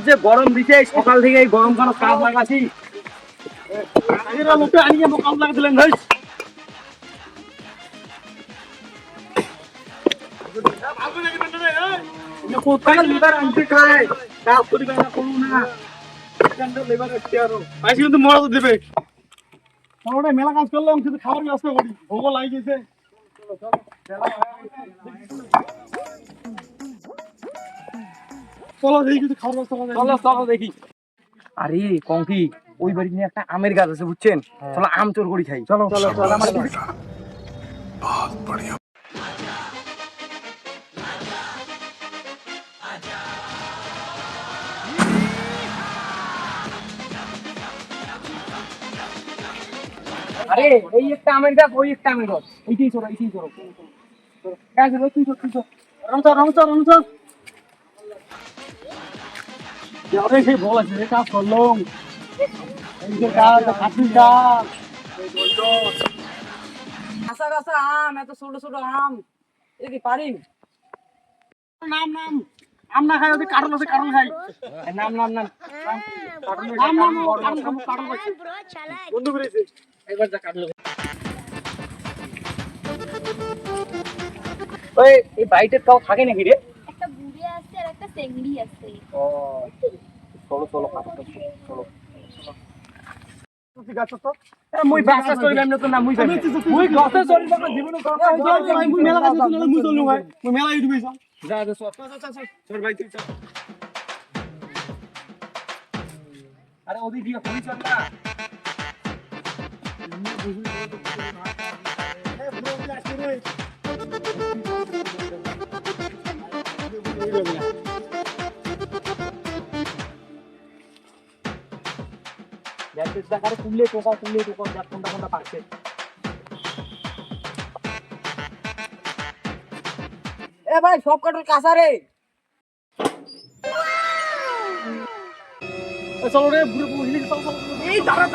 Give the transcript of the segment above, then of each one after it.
যে গরম দিছে সকাল থেকে গরম কারো কাজ লাগাছি কাজ লাগা দিলেন ভাই কোথায় লিভার আনতে খায় কাজ করিবে না করু না লিভার আসছে আরো আইসি কিন্তু মরা তো দেবে আমরা মেলা কাজ করলাম কিন্তু খাবার ব্যবস্থা করি ভোগ লাগি গেছে চলো দেখি কিছু খাবার ব্যবস্থা করা চলো চলো দেখি আরে কঙ্কি ওই বাড়ি নিয়ে একটা আমের গাছ আছে বুঝছেন চলো আম চোর করি খাই চলো চলো চলো আমার বহুত বড়িয়া আরে এই একটা আমের গাছ ওই একটা আমের গাছ এইটাই চলো গাছ তুই রমচর আরে সেই বল আছে রে কাজ করলাম এই যে গাছ কাঠির গাছ কাঁচা কাঁচা আম এত ছোট ছোট আম এ কি পারি নাম আম না খাই ওদের কাটল আছে কাটল খাই নাম কাটল বন্ধু করেছে এবার যা কাটল ওই এই বাইটের কাউ থাকে নাকি রে একটা বুড়ি আছে আর একটা চেংড়ি আছে ও চলো চলো ঠিক আছে তো মুই বাসা চলিলাম না তো না মুই জানি মুই গতে চলিলাম না জীবনে মুই মেলা কাজ চলিলাম মুই চললু ভাই মুই মেলা ইউটিউবে যা চল ভাই তুই চল আরে ওদি দিয়া কোন চল না এ ব্রো ক্লাস করে দেখতে করে কুলে টোকা যা কোনটা পাচ্ছে এ ভাই সব কাটল কাঁচা রে চলো রে বুড়ো বুড়ি চলো এই দাঁড়া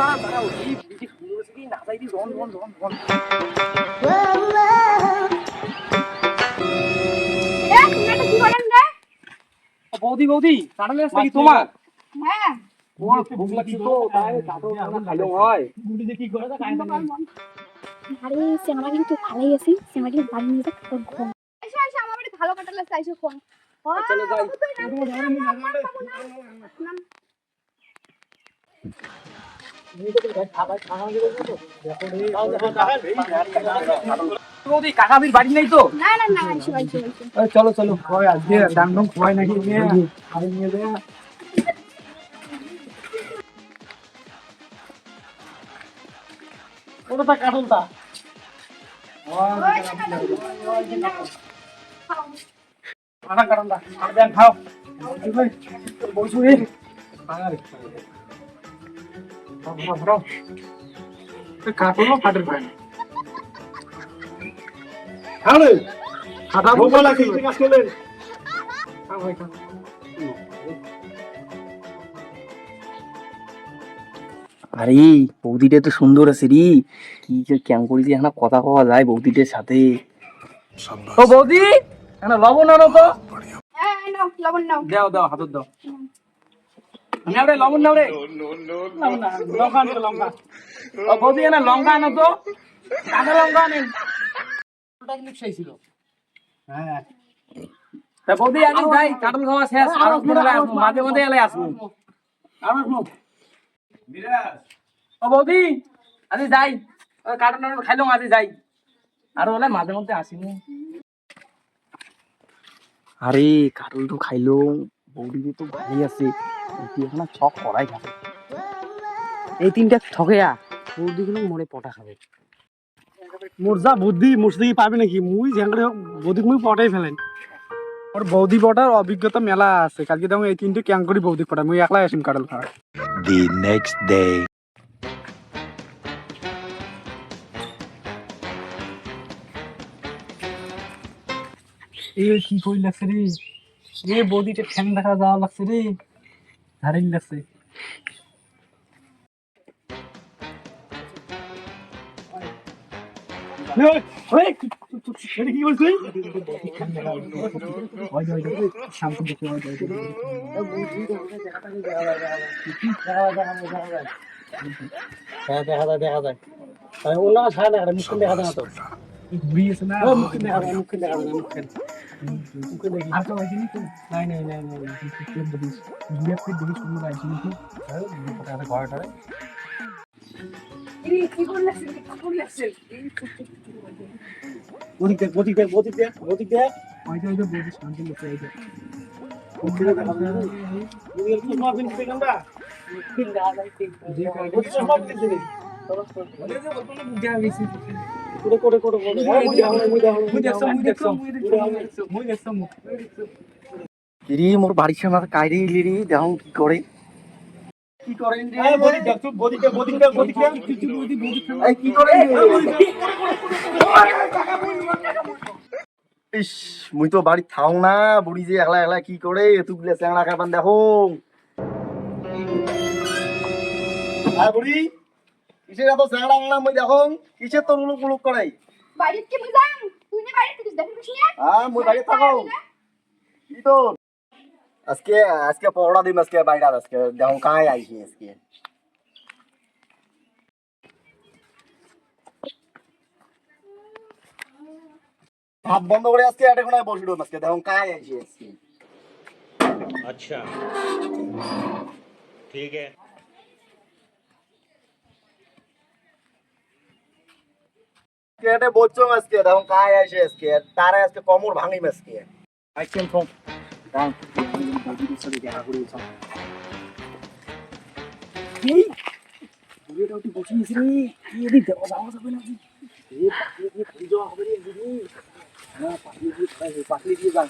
এই বিটি সুন্দর আছে কি না যাইবি রন এ তুমি এটা কি করেন রে বৌদি কাটলে আছে কি তোমার হ্যাঁ তোমার ভুক লাগছে তো তাই কাটো না খাইলো হয় বুড়ি যে কি করে তা কাই না আরে সেমাটা কিন্তু ভালোই আছে সেমাটি বাড়ি নিয়ে যা ঘুম আচ্ছা আমার বাড়ি ভালো কাটালে চাইছো ফোন চলো যাই কাকাবির বাড়ি নাই তো না চলো আজকে ডাংডং খোয়াই নাকি নিয়ে যায় ওটা কাটলটা খাও বলছো কাটলো ফাটের পায় না খাটা ভোগ লাগছে কাজ করলেন আরে বৌদিটা তো সুন্দর আছে রে কি কেমন করেছি এখন কথা কওয়া যায় বৌদিটার সাথে ও বৌদি এখন লবণ আনো তো লবণ নাও দাও হাতত দাও নাও রে লবণ নাও রে লঙ্কা ও বৌদি এনে লঙ্কা আনো তো কাঁচা লঙ্কা আনেন ওটা কিন্তু সেই ছিল হ্যাঁ তা বৌদি আমি যাই কাটল খাওয়া শেষ আর মাঝে এলে আসবো ও বৌদি আজি যাই কাটল খাইলো আজি যাই আর বলে মাঝে মধ্যে আসিনি আরে কাটল তো খাইলো বৌদি তো ভালোই আছে এখন ছক করাই খাবে এই তিনটা ঠকেয়া বৌদি গুলো মনে পটা খাবে মোর যা বুদ্ধি মুসদি পাবে নাকি মুই ঝাঙ্গড়ে বৌদি মুই পটাই ফেলেন ওর বৌদি পটার অভিজ্ঞতা মেলা আছে কালকে দেখো এই তিনটে ক্যাং করি বৌদি পটা মুই একলাই আসিম কাটল খাওয়া The next day. এই কি কই লাগছে রে এ বৌদিটা ঠ্যাং দেখা যাওয়া লাগছে রে ধারিল লাগছে দেখা যায় অন্য ছাড়া দেখা মুখ দেখা যায় না তো ঘুরিয়েছে না মুখ দেখা যায় মুখ দেখা যায় মুখ দেখি আর তো হয়নি তো নাই ঘুরে ফিরে দেখি শুরু হয়েছে কিন্তু ঘরটা কি করলেন গতি দেখ ওই যে বডি শান্তি লাগছে এই যে ওকে দেখা যায় না তুমি একটু সব দিন থেকে আমরা ঠিক না যাইতে যে করে সব দিন থেকে ওরে যে বলতো বুঝা গেছি করে মুই দেখছো কিরি মোর বাড়ির সামনে কাইরি লিরি দেখো কি করে কি করেন রে বডি দেখছো বডি এই কি করেন ইস মুই তো বাড়ি থাও না বুড়ি যে একলা একলা কি করে এতগুলা চ্যাংড়া কারবান দেখো আর বুড়ি কিসের এত চ্যাংড়া আংড়া মুই দেখো কিসের তোর উলুক করাই বাড়িতে কি বুঝাম তুই না বাড়িতে কিছু দেখিস না হ্যাঁ মুই বাড়ি থাকো কি তো আজকে পড়া দিন আজকে বাইরে আজকে দেখো কাই আইছি আজকে হাত বন্ধ করে আজকে এটা কোনায় বসিল আজকে দেখো কাই আইছি আজকে अच्छा ठीक है কেটে বলছো আজকে দেখো কাই আইছে আজকে তারে আজকে কোমর ভাঙিম আজকে আইছেন ফোন দাঁড়ান বডির সাথে দেখা করে যাও এই ভিডিওটা তুই বসিস রে এই দিক দেখো যাওয়া যাবে না এই পাখি দিয়ে খুঁজে যাওয়া হবে রে দিদি না পাখি দিয়ে যান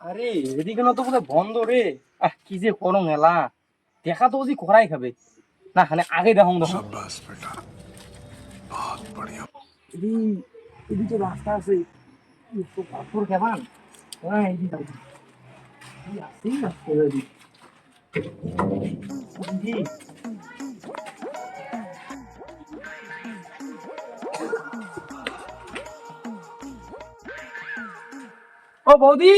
আরে এদিকে না তো পুরো বন্ধ রে কি যে করো মেলা দেখা তো ওজি করাই খাবে না মানে আগে দেখো शाबाश बेटा बहुत बढ़िया এদিকে রাস্তা আছে তো পাথর কেমন হ্যাঁ এদিকে আসি আসতে হবে ও বৌদি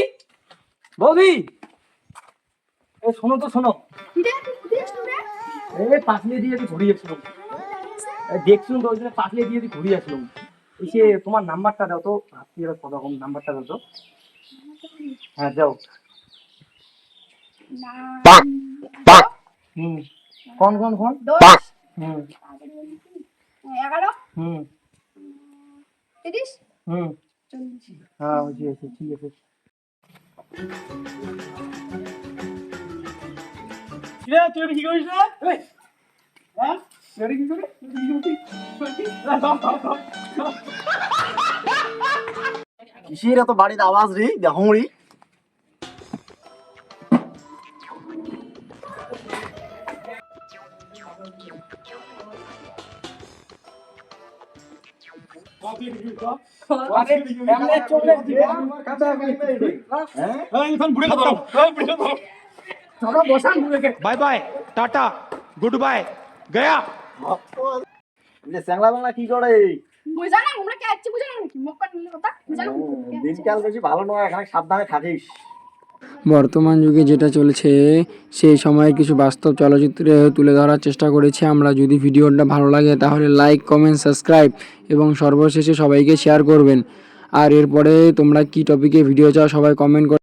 এ শোনো তো শোনো এই পাতলে দিয়ে ঘুরিয়েছিলাম দেখছিলাম তো ওই জন্য পাতলে দিয়ে ঘুরিয়েছিলাম এসে তোমার নাম্বারটা দাও তো আত্মীয় কতরকম নাম্বারটা দাও তো হ্যাঁ যাও হুম কোন হুম 11 হুম 30 হুম 40 হ্যাঁ ঠিক আছে তুই কি করিস না হ্যাঁ কি করে কিসের এত বাড়ির আওয়াজ রে দেখো রে bye bye tata goodbye गया চ্যাংলা বাংলা কি করে বুঝা না আমরা কে আছি বুঝা না মুখ কাট নিলে কথা বুঝা না দিনকাল বেশি ভালো নয় এখানে সাবধানে থাকিস বর্তমান যুগে যেটা চলছে সেই সময়ের কিছু বাস্তব চলচ্চিত্রে তুলে ধরার চেষ্টা করেছি আমরা। যদি ভিডিওটা ভালো লাগে তাহলে লাইক কমেন্ট সাবস্ক্রাইব এবং সর্বশেষে সবাইকে শেয়ার করবেন। আর এরপরে তোমরা কি টপিকে ভিডিও চাও সবাই কমেন্ট